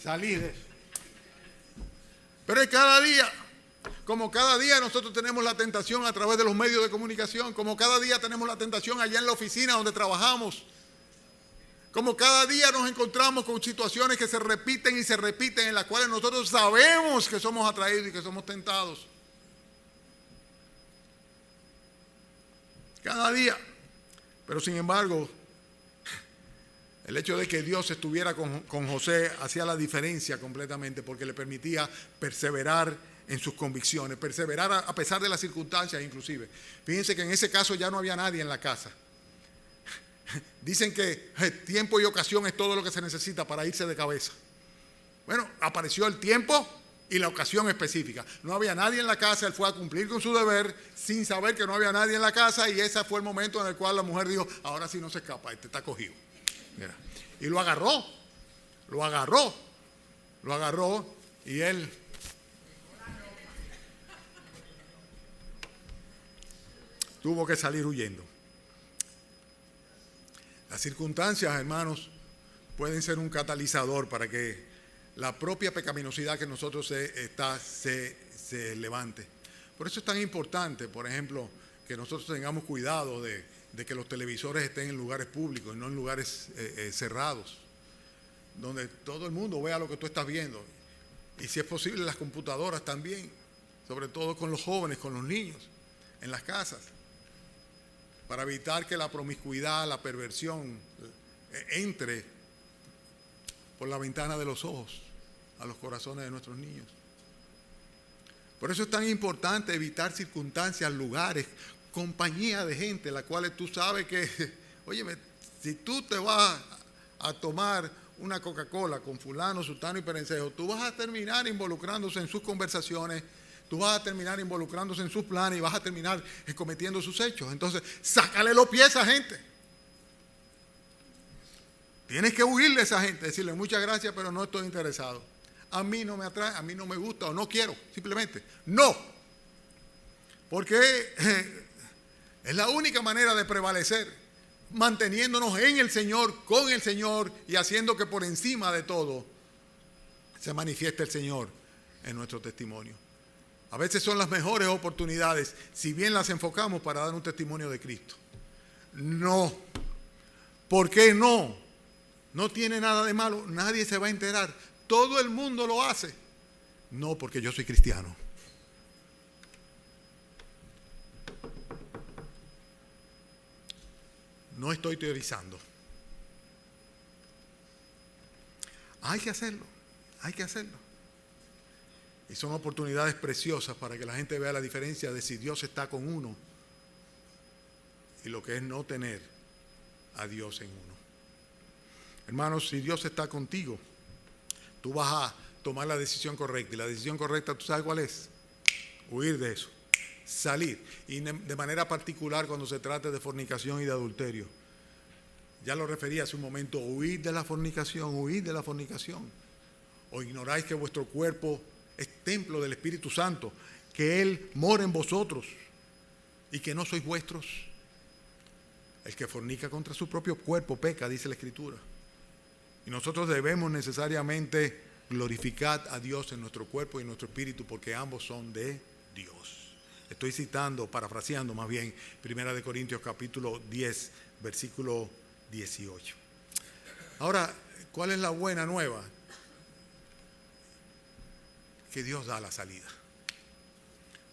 S1: salí de eso. Pero es cada día. Como cada día nosotros tenemos la tentación a través de los medios de comunicación, como cada día tenemos la tentación allá en la oficina donde trabajamos, como cada día nos encontramos con situaciones que se repiten y se repiten, en las cuales nosotros sabemos que somos atraídos y que somos tentados. Cada día. Pero sin embargo, el hecho de que Dios estuviera con José hacía la diferencia completamente, porque le permitía perseverar en sus convicciones, perseverar a pesar de las circunstancias inclusive. Fíjense que en ese caso ya no había nadie en la casa. Dicen que tiempo y ocasión es todo lo que se necesita para irse de cabeza. Bueno, apareció el tiempo y la ocasión específica. No había nadie en la casa, él fue a cumplir con su deber sin saber que no había nadie en la casa, y ese fue el momento en el cual la mujer dijo, ahora sí no se escapa, este está cogido. Mira. Y lo agarró y él tuvo que salir huyendo. Las circunstancias, hermanos, pueden ser un catalizador para que la propia pecaminosidad que nosotros se levante. Por eso es tan importante, por ejemplo, que nosotros tengamos cuidado de que los televisores estén en lugares públicos y no en lugares cerrados, donde todo el mundo vea lo que tú estás viendo. Y si es posible, las computadoras también, sobre todo con los jóvenes, con los niños, en las casas, para evitar que la promiscuidad, la perversión entre por la ventana de los ojos a los corazones de nuestros niños. Por eso es tan importante evitar circunstancias, lugares, compañía de gente, la cual tú sabes que, óyeme, si tú te vas a tomar una Coca-Cola con fulano, sutano y perencejo, tú vas a terminar involucrándose en sus conversaciones, tú vas a terminar involucrándose en sus planes y vas a terminar cometiendo sus hechos. Entonces, sácale los pies a esa gente. Tienes que huirle a esa gente, decirle muchas gracias, pero no estoy interesado. A mí no me atrae, a mí no me gusta o no quiero, simplemente no. Porque es la única manera de prevalecer, manteniéndonos en el Señor, con el Señor, y haciendo que por encima de todo se manifieste el Señor en nuestro testimonio. A veces son las mejores oportunidades, si bien las enfocamos, para dar un testimonio de Cristo. No. ¿Por qué no? No tiene nada de malo, nadie se va a enterar. Todo el mundo lo hace. No, porque yo soy cristiano. No estoy teorizando. Hay que hacerlo, hay que hacerlo. Y son oportunidades preciosas para que la gente vea la diferencia de si Dios está con uno y lo que es no tener a Dios en uno. Hermanos, si Dios está contigo, tú vas a tomar la decisión correcta. Y la decisión correcta, ¿tú sabes cuál es? Huir de eso. Salir. Y de manera particular cuando se trate de fornicación y de adulterio. Ya lo referí hace un momento, huir de la fornicación, huir de la fornicación. O ignoráis que vuestro cuerpo es templo del Espíritu Santo, que Él mora en vosotros y que no sois vuestros. El que fornica contra su propio cuerpo peca, dice la Escritura. Y nosotros debemos necesariamente glorificar a Dios en nuestro cuerpo y en nuestro espíritu, porque ambos son de Dios. Estoy citando, parafraseando más bien, 1 Corintios capítulo 10, versículo 18. Ahora, ¿cuál es la buena nueva? Que Dios da la salida.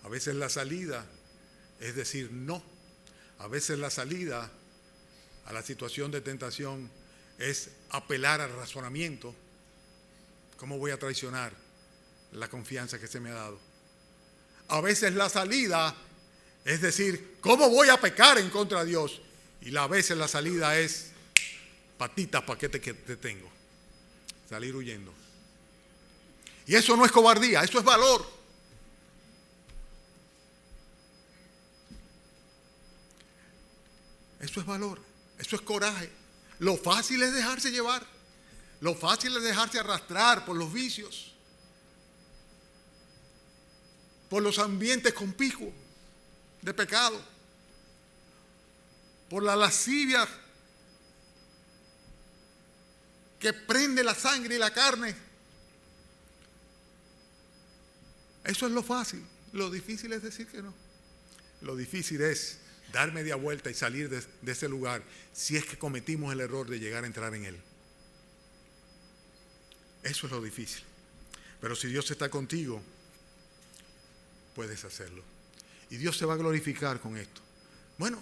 S1: A veces la salida es decir no. A veces la salida a la situación de tentación es apelar al razonamiento. ¿Cómo voy a traicionar la confianza que se me ha dado? A veces la salida es decir, ¿cómo voy a pecar en contra de Dios? Y a veces la salida es patitas, paquete que te tengo. Salir huyendo. Y eso no es cobardía, eso es valor. Eso es valor, eso es coraje. Lo fácil es dejarse llevar. Lo fácil es dejarse arrastrar por los vicios. por los ambientes conspicuos de pecado, por la lascivia que prende la sangre y la carne. Eso es lo fácil. Lo difícil es decir que no. Lo difícil es dar media vuelta y salir de ese lugar si es que cometimos el error de llegar a entrar en él. Eso es lo difícil. Pero si Dios está contigo, puedes hacerlo. Y Dios se va a glorificar con esto. Bueno,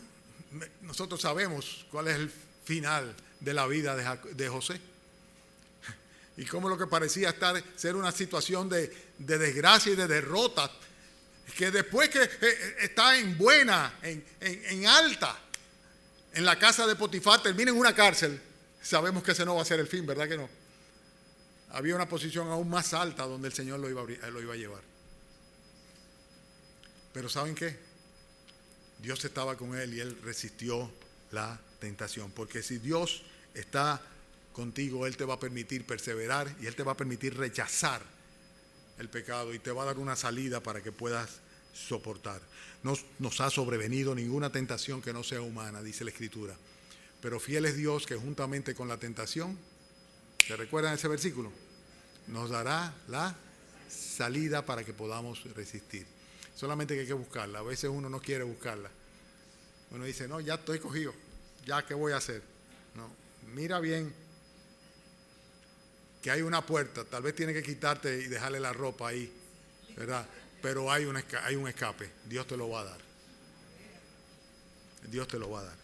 S1: nosotros sabemos cuál es el final de la vida de José. Y cómo lo que parecía ser una situación de desgracia y de derrota, que después que está en buena, en alta, en la casa de Potifar, termina en una cárcel. Sabemos que ese no va a ser el fin, ¿verdad que no? Había una posición aún más alta donde el Señor lo iba a llevar. Pero ¿saben qué? Dios estaba con él y él resistió la tentación. Porque si Dios está contigo, Él te va a permitir perseverar y Él te va a permitir rechazar el pecado y te va a dar una salida para que puedas soportar. No nos ha sobrevenido ninguna tentación que no sea humana, dice la Escritura. Pero fiel es Dios que juntamente con la tentación, ¿se recuerdan ese versículo? Nos dará la salida para que podamos resistir. Solamente que hay que buscarla. A veces uno no quiere buscarla. Uno dice, no, ya estoy cogido. ¿Ya qué voy a hacer? No, mira bien que hay una puerta. Tal vez tiene que quitarte y dejarle la ropa ahí, ¿verdad? Pero hay un escape. Dios te lo va a dar. Dios te lo va a dar.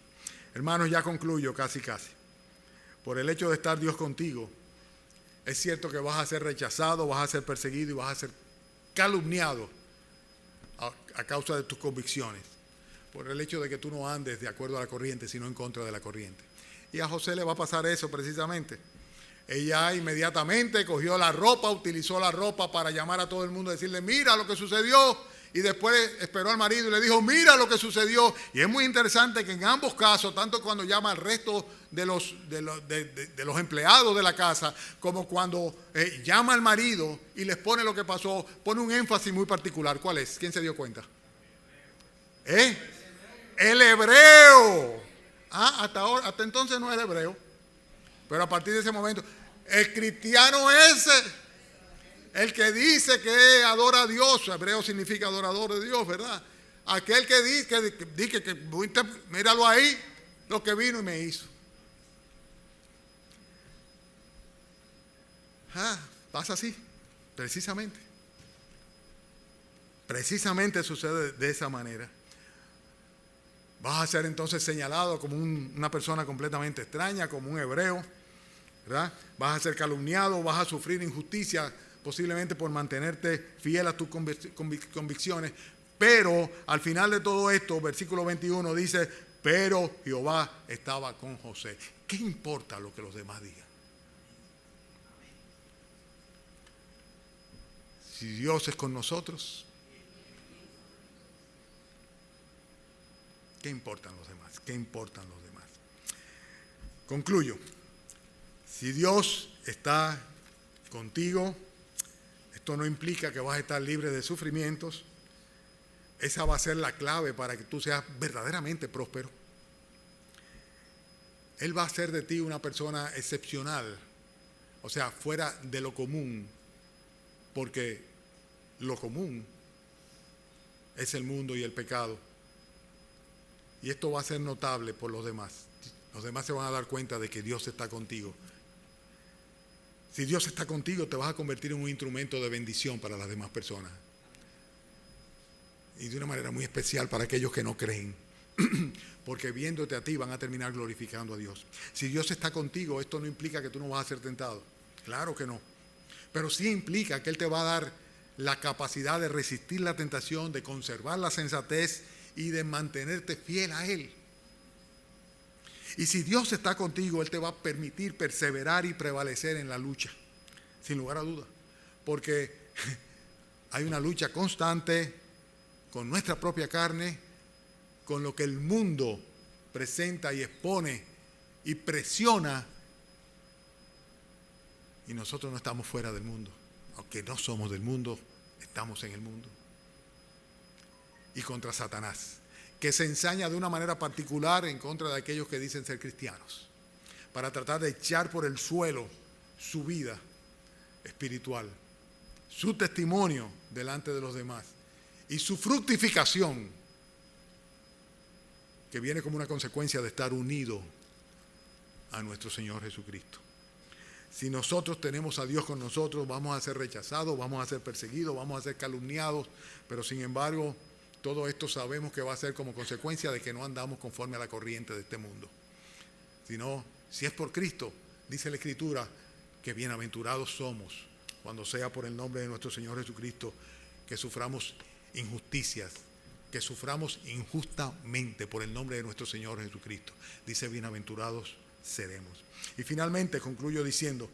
S1: Hermanos, ya concluyo casi. Por el hecho de estar Dios contigo, es cierto que vas a ser rechazado, vas a ser perseguido y vas a ser calumniado a causa de tus convicciones. Por el hecho de que tú no andes de acuerdo a la corriente, sino en contra de la corriente. Y a José le va a pasar eso precisamente. Ella inmediatamente cogió la ropa, utilizó la ropa para llamar a todo el mundo, decirle, mira lo que sucedió. Y después esperó al marido y le dijo, mira lo que sucedió. Y es muy interesante que en ambos casos, tanto cuando llama al resto de los empleados de la casa, como cuando llama al marido y les pone lo que pasó, pone un énfasis muy particular. ¿Cuál es? ¿Quién se dio cuenta? El hebreo. Hasta entonces no era hebreo. Pero a partir de ese momento, el cristiano ese, el que dice que adora a Dios, hebreo significa adorador de Dios, ¿verdad? Aquel que dice que míralo ahí, lo que vino y me hizo. Pasa así, precisamente. Precisamente sucede de esa manera. Vas a ser entonces señalado como una persona completamente extraña, como un hebreo, ¿verdad? Vas a ser calumniado, vas a sufrir injusticia, posiblemente por mantenerte fiel a tus convicciones. Pero al final de todo esto, versículo 21 dice, pero Jehová estaba con José. ¿Qué importa lo que los demás digan? Si Dios es con nosotros, ¿qué importan los demás? ¿Qué importan los demás? Concluyo. Si Dios está contigo, esto no implica que vas a estar libre de sufrimientos. Esa va a ser la clave para que tú seas verdaderamente próspero. Él va a hacer de ti una persona excepcional, o sea, fuera de lo común, porque lo común es el mundo y el pecado. Y esto va a ser notable por los demás. Los demás se van a dar cuenta de que Dios está contigo. Si Dios está contigo, te vas a convertir en un instrumento de bendición para las demás personas. Y de una manera muy especial para aquellos que no creen. Porque viéndote a ti van a terminar glorificando a Dios. Si Dios está contigo, esto no implica que tú no vas a ser tentado. Claro que no. Pero sí implica que Él te va a dar la capacidad de resistir la tentación, de conservar la sensatez y de mantenerte fiel a Él. Y si Dios está contigo, Él te va a permitir perseverar y prevalecer en la lucha, sin lugar a duda. Porque hay una lucha constante con nuestra propia carne, con lo que el mundo presenta y expone y presiona. Y nosotros no estamos fuera del mundo. Aunque no somos del mundo, estamos en el mundo. y contra Satanás, que se ensaña de una manera particular en contra de aquellos que dicen ser cristianos, para tratar de echar por el suelo su vida espiritual, su testimonio delante de los demás y su fructificación, que viene como una consecuencia de estar unido a nuestro Señor Jesucristo. Si nosotros tenemos a Dios con nosotros, vamos a ser rechazados, vamos a ser perseguidos, vamos a ser calumniados, pero sin embargo, todo esto sabemos que va a ser como consecuencia de que no andamos conforme a la corriente de este mundo. Sino, si es por Cristo, dice la Escritura, que bienaventurados somos cuando sea por el nombre de nuestro Señor Jesucristo, que suframos injusticias, que suframos injustamente por el nombre de nuestro Señor Jesucristo. Dice, bienaventurados seremos. Y finalmente concluyo diciendo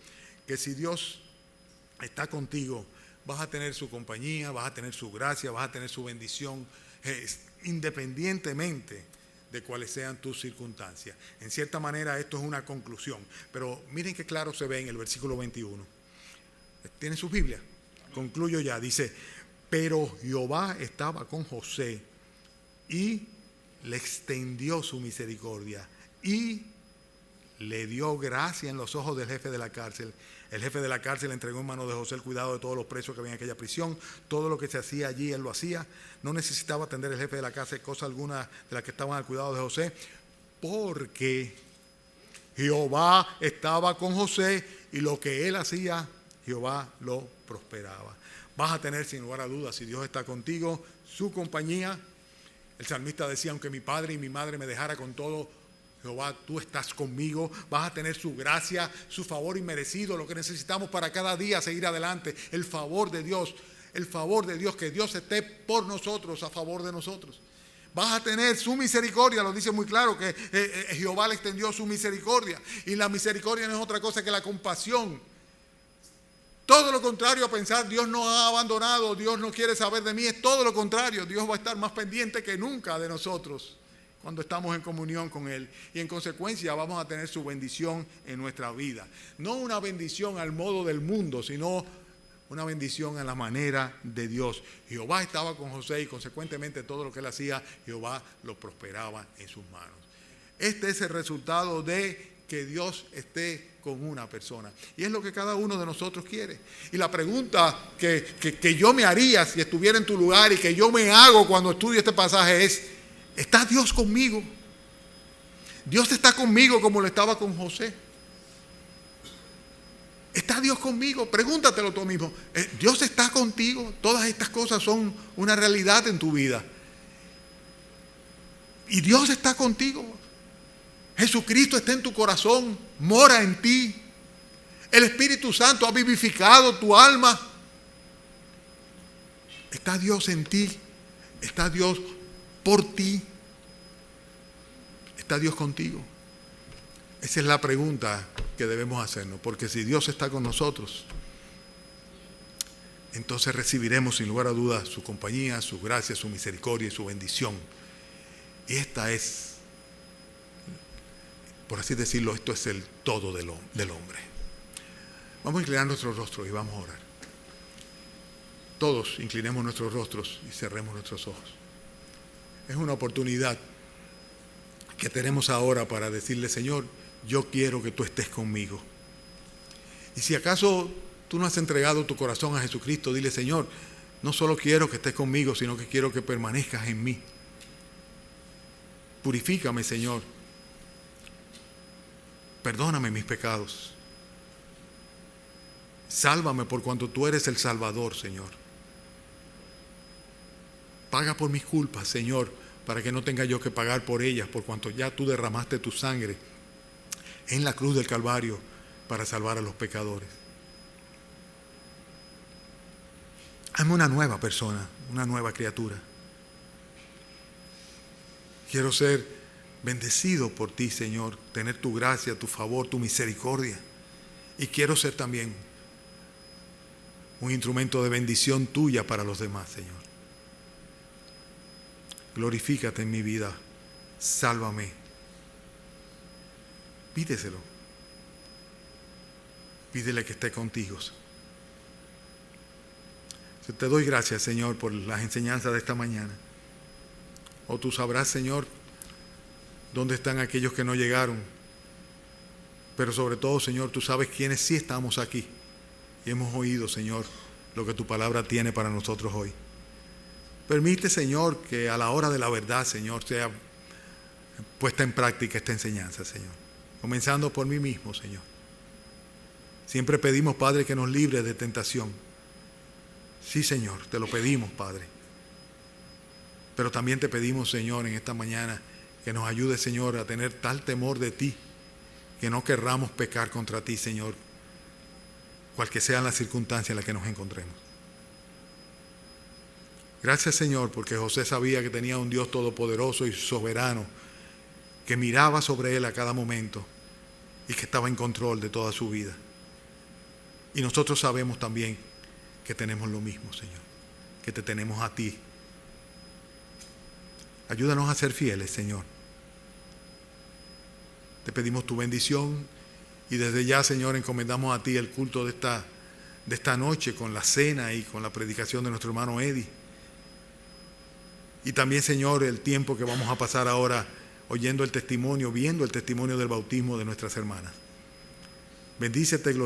S1: que si Dios está contigo, vas a tener su compañía, vas a tener su gracia, vas a tener su bendición, independientemente de cuáles sean tus circunstancias. En cierta manera esto es una conclusión, pero miren qué claro se ve en el versículo 21. ¿Tienen sus Biblias? Concluyo ya, dice, pero Jehová estaba con José y le extendió su misericordia y le dio gracia en los ojos del jefe de la cárcel. El jefe de la cárcel entregó en manos de José el cuidado de todos los presos que había en aquella prisión. Todo lo que se hacía allí, él lo hacía. No necesitaba atender el jefe de la cárcel cosa alguna de las que estaban al cuidado de José, porque Jehová estaba con José y lo que él hacía, Jehová lo prosperaba. Vas a tener, sin lugar a dudas, si Dios está contigo, su compañía. El salmista decía, aunque mi padre y mi madre me dejara, con todo, Jehová, tú estás conmigo. Vas a tener su gracia, su favor inmerecido, lo que necesitamos para cada día seguir adelante. El favor de Dios, que Dios esté por nosotros, a favor de nosotros. Vas a tener su misericordia, lo dice muy claro, que Jehová le extendió su misericordia. Y la misericordia no es otra cosa que la compasión. Todo lo contrario a pensar, Dios nos ha abandonado, Dios no quiere saber de mí, es todo lo contrario. Dios va a estar más pendiente que nunca de nosotros cuando estamos en comunión con Él. Y en consecuencia vamos a tener su bendición en nuestra vida. No una bendición al modo del mundo, sino una bendición a la manera de Dios. Jehová estaba con José y consecuentemente todo lo que él hacía, Jehová lo prosperaba en sus manos. Este es el resultado de que Dios esté con una persona. Y es lo que cada uno de nosotros quiere. Y la pregunta que yo me haría si estuviera en tu lugar y que yo me hago cuando estudio este pasaje es, ¿está Dios conmigo? ¿Dios está conmigo como lo estaba con José? ¿Está Dios conmigo? Pregúntatelo tú mismo. ¿Dios está contigo? Todas estas cosas son una realidad en tu vida. ¿Y Dios está contigo? Jesucristo está en tu corazón, mora en ti. El Espíritu Santo ha vivificado tu alma. ¿Está Dios en ti? ¿Está Dios por ti? ¿Está Dios contigo? Esa es la pregunta que debemos hacernos, porque si Dios está con nosotros, entonces recibiremos sin lugar a dudas su compañía, su gracia, su misericordia y su bendición. Y esta es, por así decirlo, esto es el todo del hombre. Vamos a inclinar nuestros rostros y vamos a orar. Todos inclinemos nuestros rostros y cerremos nuestros ojos. Es una oportunidad que tenemos ahora para decirle, Señor, yo quiero que tú estés conmigo. Y si acaso tú no has entregado tu corazón a Jesucristo, dile, Señor, no solo quiero que estés conmigo, sino que quiero que permanezcas en mí. Purifícame, Señor. Perdóname mis pecados. Sálvame por cuanto tú eres el Salvador, Señor. Paga por mis culpas, Señor, para que no tenga yo que pagar por ellas, por cuanto ya tú derramaste tu sangre en la cruz del Calvario para salvar a los pecadores. Hazme una nueva persona, una nueva criatura. Quiero ser bendecido por ti, Señor, tener tu gracia, tu favor, tu misericordia. Y quiero ser también un instrumento de bendición tuya para los demás, Señor. Glorifícate en mi vida, sálvame. Pídeselo. Pídele que esté contigo. Te doy gracias, Señor, por las enseñanzas de esta mañana. o tú sabrás, Señor, dónde están aquellos que no llegaron. Pero sobre todo, Señor, tú sabes quiénes sí estamos aquí y hemos oído, Señor, lo que tu palabra tiene para nosotros hoy. Permite, Señor, que a la hora de la verdad, Señor, sea puesta en práctica esta enseñanza, Señor. Comenzando por mí mismo, Señor. Siempre pedimos, Padre, que nos libre de tentación. Sí, Señor, te lo pedimos, Padre. Pero también te pedimos, Señor, en esta mañana, que nos ayude, Señor, a tener tal temor de ti, que no querramos pecar contra ti, Señor, cualquiera sean las circunstancias en las que nos encontremos. Gracias, Señor, porque José sabía que tenía un Dios todopoderoso y soberano, que miraba sobre él a cada momento y que estaba en control de toda su vida. Y nosotros sabemos también que tenemos lo mismo, Señor, que te tenemos a ti. Ayúdanos a ser fieles, Señor. Te pedimos tu bendición y desde ya, Señor, encomendamos a ti el culto de esta noche con la cena y con la predicación de nuestro hermano Eddie. Y también, Señor, el tiempo que vamos a pasar ahora oyendo el testimonio, viendo el testimonio del bautismo de nuestras hermanas. Bendícete,